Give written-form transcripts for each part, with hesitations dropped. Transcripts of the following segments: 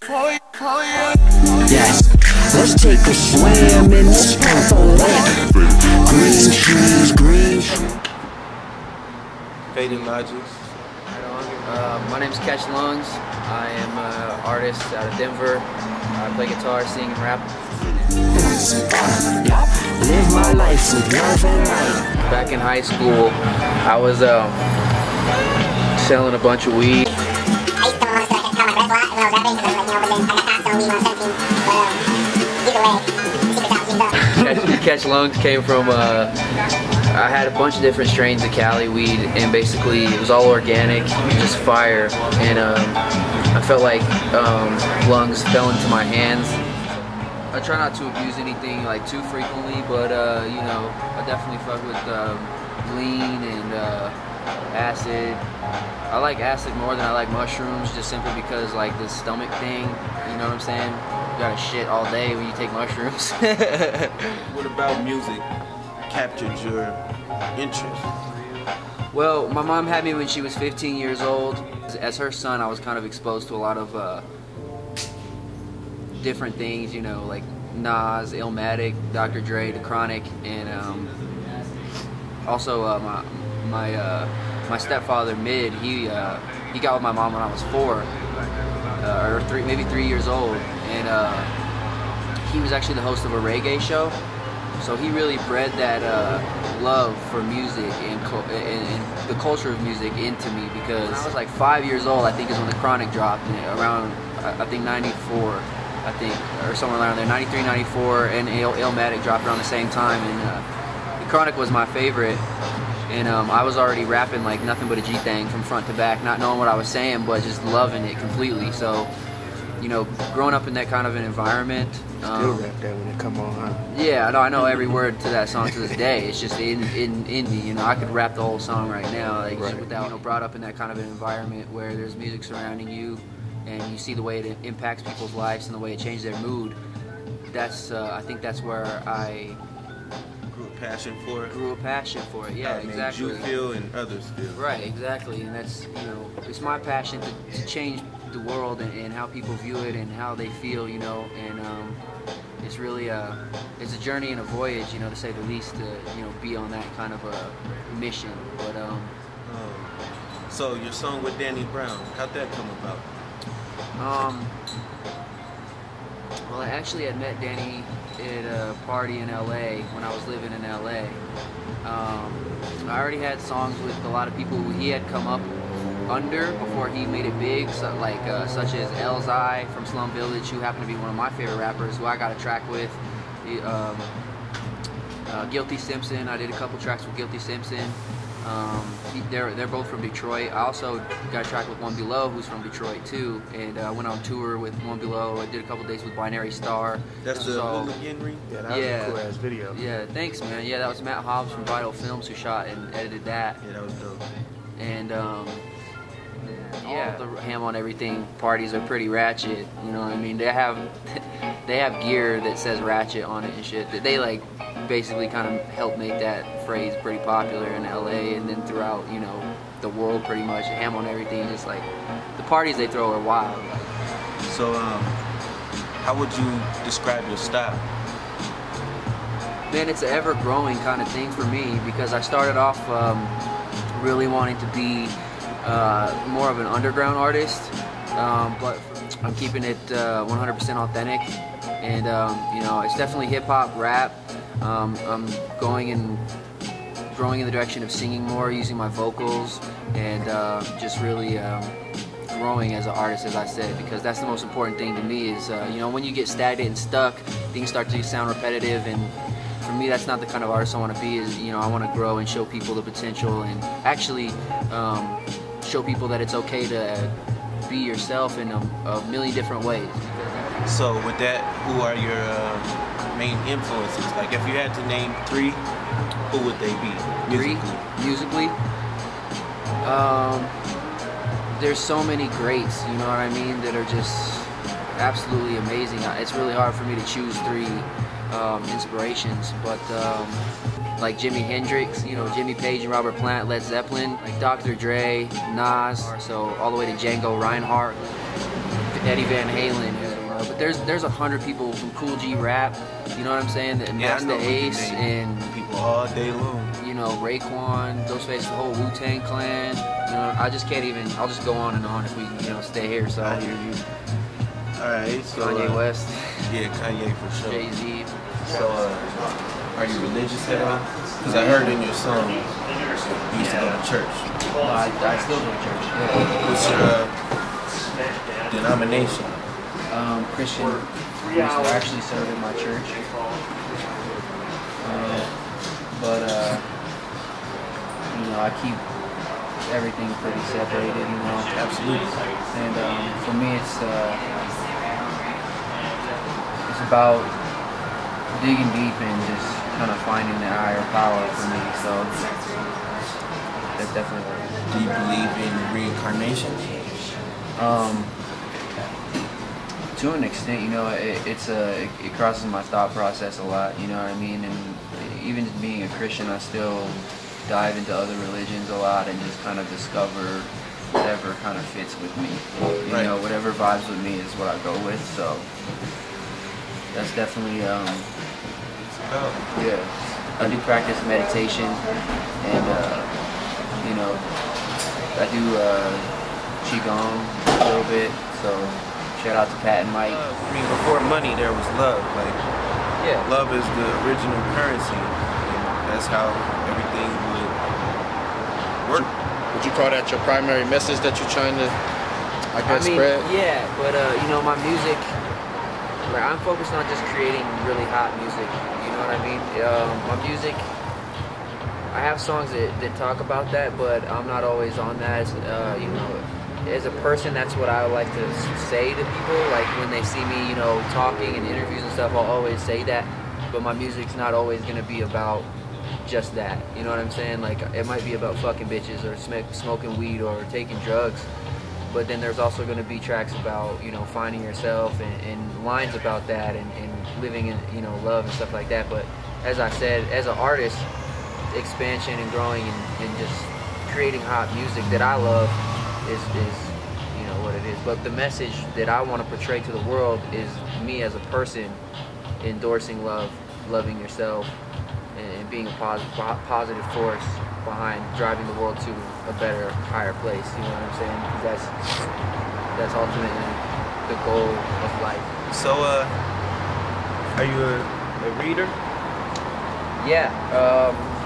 Yes, let's take a swim in this purple lake. Green shoes, green shoes. Fading Logics. My name's Catch Lungs. I am an artist out of Denver. I play guitar, sing, and rap. Live my life with love and light. Back in high school, I was selling a bunch of weed. Catch Lungs came from, I had a bunch of different strains of Cali weed, and basically it was all organic, just fire, and I felt like Lungs fell into my hands. I try not to abuse anything like too frequently, but you know, I definitely fuck with lean and acid. I like acid more than I like mushrooms, just simply because like the stomach thing, you know what I'm saying? You gotta shit all day when you take mushrooms. What about music captured your interest? Well, my mom had me when she was 15 years old. As her son, I was kind of exposed to a lot of different things, you know, like Nas, Illmatic, Dr. Dre, The Chronic, and also my stepfather Mid. He got with my mom when I was 4 or maybe 3 years old, and he was actually the host of a reggae show. So he really bred that love for music and the culture of music into me, because I was like 5 years old, I think, is when The Chronic dropped, around I think 94. I think, or somewhere around there, 93, 94, and Illmatic dropped around the same time, and The Chronic was my favorite, and I was already rapping like nothing but a G-thang from front to back, not knowing what I was saying, but just loving it completely. So, you know, growing up in that kind of an environment. Still rap that when it come on, huh? Yeah, I know every word to that song to this day. It's just in me, you know, I could rap the whole song right now, like right. Without, you know, brought up in that kind of an environment where there's music surrounding you, and you see the way it impacts people's lives and the way it changes their mood. That's, I think that's where I Grew a passion for it. Yeah, exactly. You feel and others feel. Right, exactly, and that's, you know, it's my passion to change the world and how people view it and how they feel, you know, and it's really it's a journey and a voyage, you know, to say the least, to, you know, be on that kind of a mission. But so your song with Danny Brown, how'd that come about? Well, I actually had met Danny at a party in LA when I was living in LA. I already had songs with a lot of people who he had come up under before he made it big, so like such as Elzai from Slum Village, who happened to be one of my favorite rappers, who I got a track with. Guilty Simpson, I did a couple tracks with Guilty Simpson. They're both from Detroit. I also got a track with One Below, who's from Detroit too, and I went on tour with One Below. I did a couple days with Binary Star. That's the hooligan ring? Yeah, that was a cool ass video. Yeah, thanks, man. Yeah, that was Matt Hobbs from Vital Films who shot and edited that. Yeah, that was dope. And yeah, the Ham on Everything parties are pretty ratchet. You know what I mean? They have gear that says ratchet on it and shit. They like basically kind of helped make that phrase pretty popular in LA and then throughout, you know, the world pretty much. Ham on Everything, just like the parties they throw are wild. So how would you describe your style? Man, it's an ever-growing kind of thing for me, because I started off really wanting to be more of an underground artist, but I'm keeping it 100% authentic, and you know, it's definitely hip-hop, rap. I'm growing in the direction of singing more, using my vocals, and just really growing as an artist, as I said, because that's the most important thing to me is, you know, when you get stagnant and stuck, things start to sound repetitive, and for me, that's not the kind of artist I want to be. Is, you know, I want to grow and show people the potential, and actually show people that it's okay to be yourself in a million different ways. So with that, who are your main influences? Like, if you had to name 3, who would they be? Musically? There's so many greats, you know what I mean, that are just absolutely amazing. It's really hard for me to choose 3 inspirations, but like Jimi Hendrix, you know, Jimmy Page and Robert Plant, Led Zeppelin, like Dr. Dre, Nas, so all the way to Django Reinhardt. Eddie Van Halen. But there's 100 people from Cool G Rap. You know what I'm saying? And Master Ace and people all day long. You know, Raekwon, Ghostface, the whole Wu-Tang Clan. You know, I just can't even. I'll just go on and on if we stay here. So I hear you. All right, so Kanye West. Yeah, Kanye for sure. Jay-Z. So, are you religious at all? Because I heard in your song you used to go to church. I still go to church. What's your denomination? Christian. I actually serve in my church. I keep everything pretty separated, Absolutely. And for me, it's about digging deep and just kind of finding the higher power for me. So that's definitely. Do you believe in reincarnation? To an extent, it crosses my thought process a lot. You know what I mean? And even being a Christian, I still dive into other religions a lot and just kind of discover whatever kind of fits with me. You know, whatever vibes with me is what I go with. So that's definitely yeah. I do practice meditation, and I do qigong a little bit. So shout out to Pat and Mike. I mean, before money, there was love. Like, love is the original currency. And that's how everything would work. Would you call that your primary message that you're trying to, spread? Yeah, but my music, like, I'm focused on just creating really hot music. You know what I mean? My music, I have songs that talk about that, but I'm not always on that. As a person, that's what I like to say to people. Like when they see me, talking in interviews and stuff, I'll always say that. But my music's not always gonna be about just that. You know what I'm saying? Like it might be about fucking bitches or smoking weed or taking drugs. But then there's also gonna be tracks about finding yourself and lines about that and living in love and stuff like that. But as I said, as an artist, expansion and growing and just creating hot music that I love is what it is. But the message that I want to portray to the world is me as a person endorsing love, loving yourself, and being a positive force behind driving the world to a better, higher place. You know what I'm saying? Because that's ultimately the goal of life. So, are you a reader? Yeah.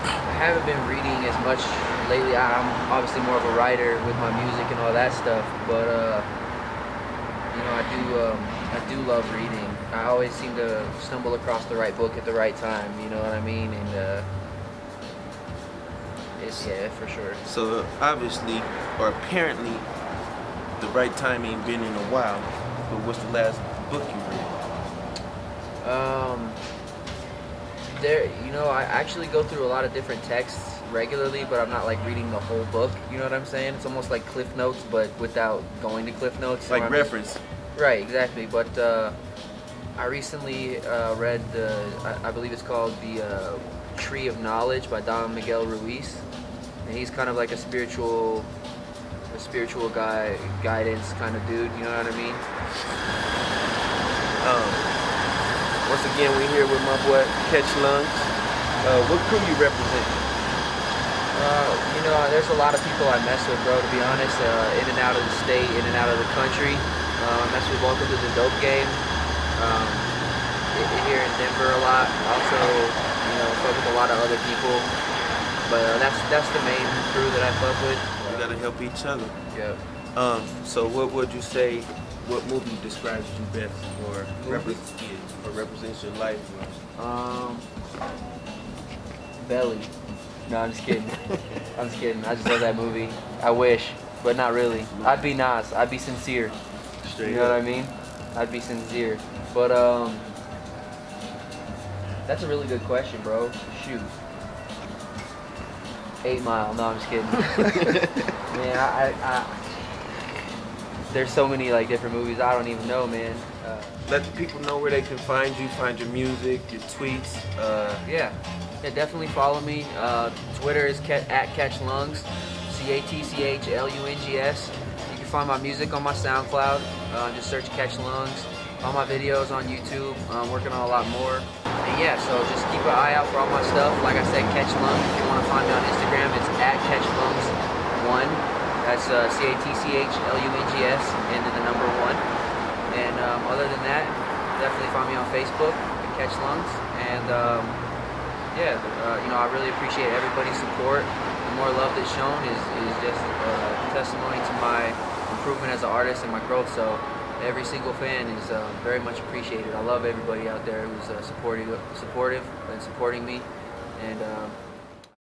I haven't been reading as much lately. I'm obviously more of a writer with my music and all that stuff, but I do love reading. I always seem to stumble across the right book at the right time. You know what I mean? And for sure. So obviously, or apparently, the right time ain't been in a while. But what's the last book you read? I actually go through a lot of different texts regularly, but I'm not like reading the whole book. You know what I'm saying? It's almost like Cliff Notes, but without going to Cliff Notes. Like reference. Right, exactly. But I recently read I believe it's called The Tree of Knowledge by Don Miguel Ruiz, and he's kind of like a spiritual guidance kind of dude. You know what I mean? Once again, we're here with my boy Catch Lungs. What crew you represent? There's a lot of people I mess with, bro, to be honest. In and out of the state, in and out of the country. I mess with Welcome to the D.O.P.E game. Here in Denver a lot. Also, fuck with a lot of other people. But that's the main crew that I fuck with. We gotta help each other. Yeah. So what would you say? What movie describes you best, or represents your life? Belly. No, I'm just kidding. I'm just kidding. I just love that movie. I wish, but not really. I'd be Nas. I'd be sincere. Straight you know what I mean? I'd be sincere. But that's a really good question, bro. Shoot. 8 Mile. No, I'm just kidding. Man, I there's so many like different movies. I don't even know, man. Let the people know where they can find you, find your music, your tweets. Yeah, definitely follow me. Twitter is @CatchLungs, CatchLungs. You can find my music on my SoundCloud. Just search Catch Lungs. All my videos on YouTube. I'm working on a lot more. And yeah, so just keep an eye out for all my stuff. Like I said, Catch Lungs. If you want to find me on Instagram, it's @CatchLungs1. That's CATCHLUNGS and then the number 1. And other than that, definitely find me on Facebook at Catch Lungs. And you know, I really appreciate everybody's support. The more love that's shown is just a testimony to my improvement as an artist and my growth. So every single fan is very much appreciated. I love everybody out there who's supportive and supporting me. And